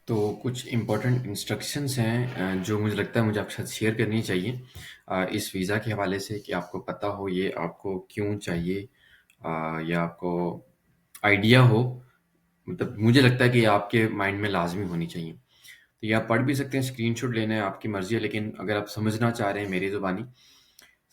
तो कुछ important instructions हैं जो मुझे लगता है मुझे आपके साथ शेयर करनी चाहिए इस वीज़ा के हवाले से कि आपको पता हो ये आपको क्यों चाहिए या आपको आइडिया हो। मतलब मुझे लगता है कि ये आपके माइंड में लाजमी होनी चाहिए। तो ये आप पढ़ भी सकते हैं, स्क्रीनशॉट लेना है आपकी मर्ज़ी है, लेकिन अगर आप समझना चाह रहे हैं मेरी ज़ुबानी,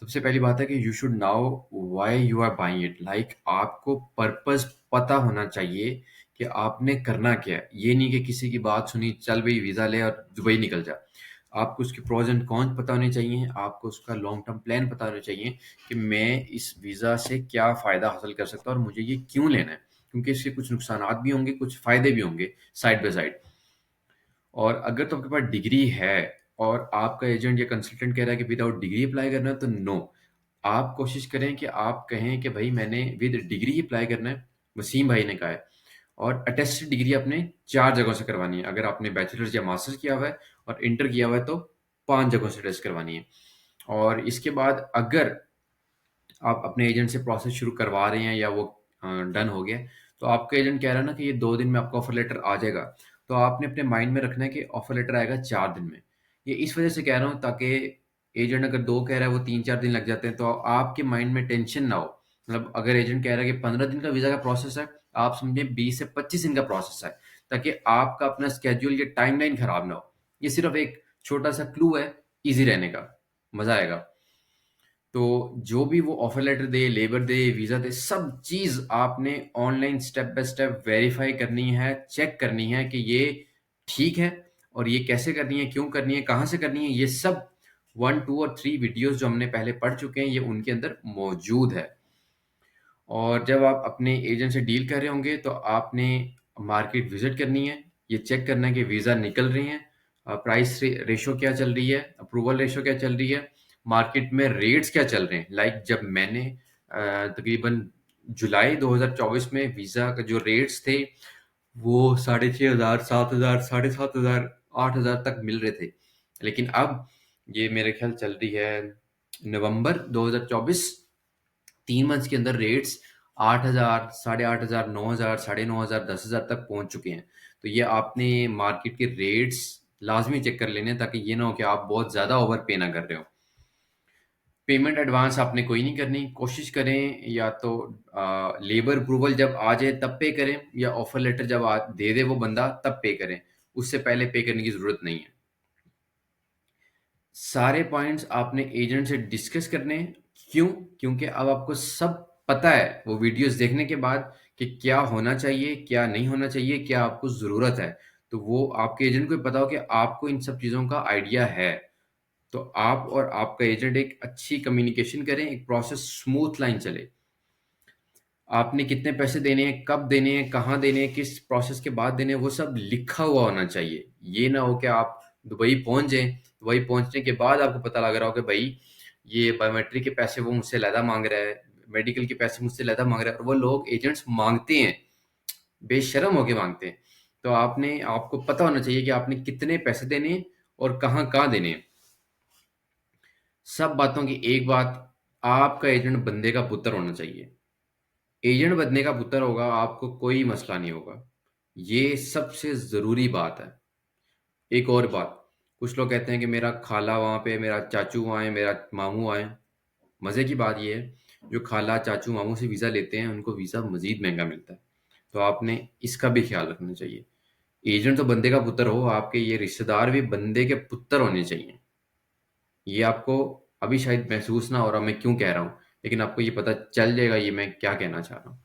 सबसे पहली बात है कि you should now why you are buying it. Like आपको पर्पस पता होना चाहिए कि आपने करना क्या है। ये नहीं कि किसी की बात सुनी चल भाई वीज़ा ले और दुबई निकल जा। आपको उसके प्रोज एंड कॉन्स पता होने चाहिए, आपको उसका लॉन्ग टर्म प्लान पता होना चाहिए कि मैं इस वीज़ा से क्या फ़ायदा हासिल कर सकता हूँ और मुझे ये क्यों लेना है, क्योंकि इससे कुछ नुकसानात भी होंगे, कुछ फ़ायदे भी होंगे साइड बाय साइड। और अगर तो आपके पास डिग्री है और आपका एजेंट या कंसल्टेंट कह रहा है कि विदाउट डिग्री अप्लाई करना है, तो नो। आप कोशिश करें कि आप कहें कि भाई मैंने विद डिग्री ही अप्लाई करना है, वसीम भाई ने कहा है। और अटेस्टेड डिग्री आपने 4 जगहों से करवानी है। अगर आपने बैचलर्स या मास्टर्स किया हुआ है और इंटर किया हुआ है तो 5 जगहों से टेस्ट करवानी है। और इसके बाद अगर आप अपने एजेंट से प्रोसेस शुरू करवा रहे हैं या वो डन हो गया, तो आपका एजेंट कह रहा है ना कि ये 2 दिन में आपका ऑफर लेटर आ जाएगा, तो आपने अपने माइंड में रखना है कि ऑफर लेटर आएगा 4 दिन में। ये इस वजह से कह रहा हूँ ताकि एजेंट अगर 2 कह रहा है वो 3-4 दिन लग जाते हैं, तो आपके माइंड में टेंशन ना हो। मतलब अगर एजेंट कह रहा है कि 15 दिन का वीज़ा का प्रोसेस है, आप समझें 20 से 25 दिन का प्रोसेस है, ताकि आपका अपना स्केड्यूल या टाइमलाइन खराब ना हो। ये सिर्फ एक छोटा-सा क्लू है ईज़ी रहने का, मज़ा आएगा। तो जो भी वो ऑफर लेटर दे, लेबर दे, वीज़ा दे, सब चीज़ आपने online step by step verify करनी है, चेक करनी है कि ये ठीक है और ये कैसे करनी है, क्यों करनी है, कहाँ से करनी है, ये सब 1, 2 और 3 वीडियोज़ जो हमने पहले पढ़ चुके हैं, ये उनके अंदर मौजूद है। और जब आप अपने एजेंट से डील कर रहे होंगे तो आपने मार्केट विजिट करनी है, ये चेक करना है कि वीज़ा निकल रहे हैं, प्राइस रेशो क्या चल रही है, अप्रूवल रेशो क्या चल रही है, मार्केट में रेट्स क्या चल रहे हैं। लाइक जब मैंने तकरीबन जुलाई 2024 में वीज़ा का जो रेट्स थे वो 6,500, 7,000, 7,500, 8,000 तक मिल रहे थे। लेकिन अब ये मेरे ख्याल चल रही है नवंबर 2024, 3 मंथ्स के अंदर रेट्स 8,000, 8,500, 9,000, 9,500, 10,000 तक पहुंच चुके हैं। तो ये आपने मार्केट के रेट्स लाजमी चेक कर लेने हैं, ताकि ये ना हो कि आप बहुत ज़्यादा ओवर पे ना कर रहे हो। पेमेंट एडवांस आपने कोई नहीं करनी। कोशिश करें या तो लेबर अप्रूवल जब आ जाए तब पे करें, या ऑफर लेटर जब दे दे वो बंदा तब पे करें। उससे पहले पे करने की ज़रूरत नहीं है। सारे पॉइंट्स आपने एजेंट से डिस्कस करने हैं। क्यों? क्योंकि अब आपको सब पता है वो वीडियोस देखने के बाद कि क्या होना चाहिए, क्या नहीं होना चाहिए, क्या आपको ज़रूरत है। तो वो आपके एजेंट को भी पता हो कि आपको इन सब चीज़ों का आइडिया है। तो आप और आपका एजेंट एक अच्छी कम्युनिकेशन करें, एक प्रोसेस स्मूथ लाइन चले। आपने कितने पैसे देने हैं, कब देने हैं, कहाँ देने हैं, किस प्रोसेस के बाद देने हैं, वो सब लिखा हुआ होना चाहिए। ये ना हो कि आप दुबई पहुंच जाएं, दुबई पहुंचने के बाद आपको पता लग रहा हो कि भाई ये बायोमेट्रिक के पैसे वो मुझसे ज़्यादा मांग रहा है, मेडिकल के पैसे मुझसे ज़्यादा मांग रहा है। और वो लोग एजेंट्स मांगते हैं, बेशर्म होके मांगते हैं। तो आपको पता होना चाहिए कि आपने कितने पैसे देने हैं और कहाँ कहाँ देने हैं। सब बातों की एक बात, आपका एजेंट बंदे का पुत्र होना चाहिए। एजेंट बनने का पुत्र होगा, आपको कोई मसला नहीं होगा। ये सबसे ज़रूरी बात है। एक और बात, कुछ लोग कहते हैं कि मेरा खाला वहाँ पे, मेरा चाचू वहाँ है, मेरा मामू आए। मज़े की बात ये है, जो खाला, चाचू, मामू से वीज़ा लेते हैं, उनको वीज़ा मज़ीद महँगा मिलता है। तो आपने इसका भी ख़्याल रखना चाहिए। एजेंट तो बंदे का पुत्र हो, आपके ये रिश्तेदार भी बंदे के पुत्र होने चाहिए। ये आपको अभी शायद महसूस ना हो रहा मैं क्यों कह रहा हूँ, लेकिन आपको ये पता चल जाएगा ये मैं क्या कहना चाह रहा हूँ।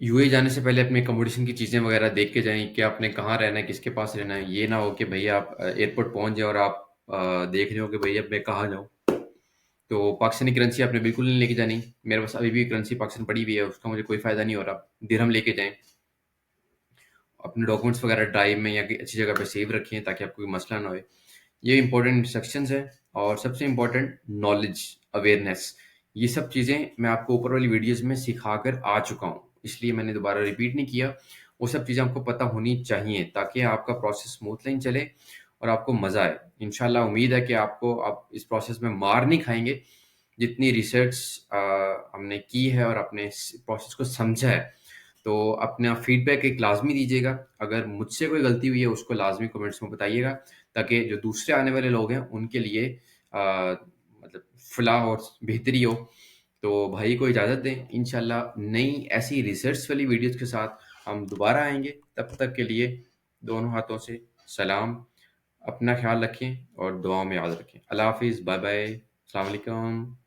यूएई जाने से पहले अपने अकोमोडेशन की चीज़ें वगैरह देख के जाएँ कि आपने कहाँ रहना है, किसके पास रहना है। ये ना हो कि भैया आप एयरपोर्ट पहुँच जाएँ और आप देख रहे हो कि भैया अब मैं कहाँ जाऊँ। तो पाकिस्तानी करेंसी आपने बिल्कुल नहीं लेके जानी। मेरे पास अभी भी करेंसी पाकिस्तान पड़ी हुई है, उसका मुझे कोई फ़ायदा नहीं हो रहा। दिरहम लेके जाएँ। अपने डॉक्यूमेंट्स वगैरह ड्राइव में या अच्छी जगह पे सेव रखें ताकि आपको कोई मसला ना होए। ये इंपॉर्टेंट इंस्ट्रक्शंस हैं। और सबसे इम्पोर्टेंट नॉलेज, अवेयरनेस। ये सब चीज़ें मैं आपको ऊपर वाली वीडियोज़ में सिखा कर आ चुका हूँ, इसलिए मैंने दोबारा रिपीट नहीं किया। वो सब चीज़ें आपको पता होनी चाहिए ताकि आपका प्रोसेस स्मूथ लाइन चले और आपको मज़ा आए। इंशाल्लाह उम्मीद है कि आप इस प्रोसेस में मार नहीं खाएँगे। जितनी रिसर्च हमने की है और अपने इस प्रोसेस को समझा है, तो अपना फीडबैक एक लाज़मी दीजिएगा। अगर मुझसे कोई गलती हुई है उसको लाज़मी कमेंट्स में बताइएगा, ताकि जो दूसरे आने वाले लोग हैं उनके लिए मतलब फ़लाह और बेहतरी हो। तो भाई को इजाज़त दें, इंशाल्लाह नई ऐसी रिसर्च वाली वीडियोज़ के साथ हम दोबारा आएँगे। तब तक के लिए दोनों हाथों से सलाम। अपना ख़्याल रखें और दुआओं में याद रखें। अल्लाह हाफ़िज़, बाय बाय, अस्सलाम वालेकुम।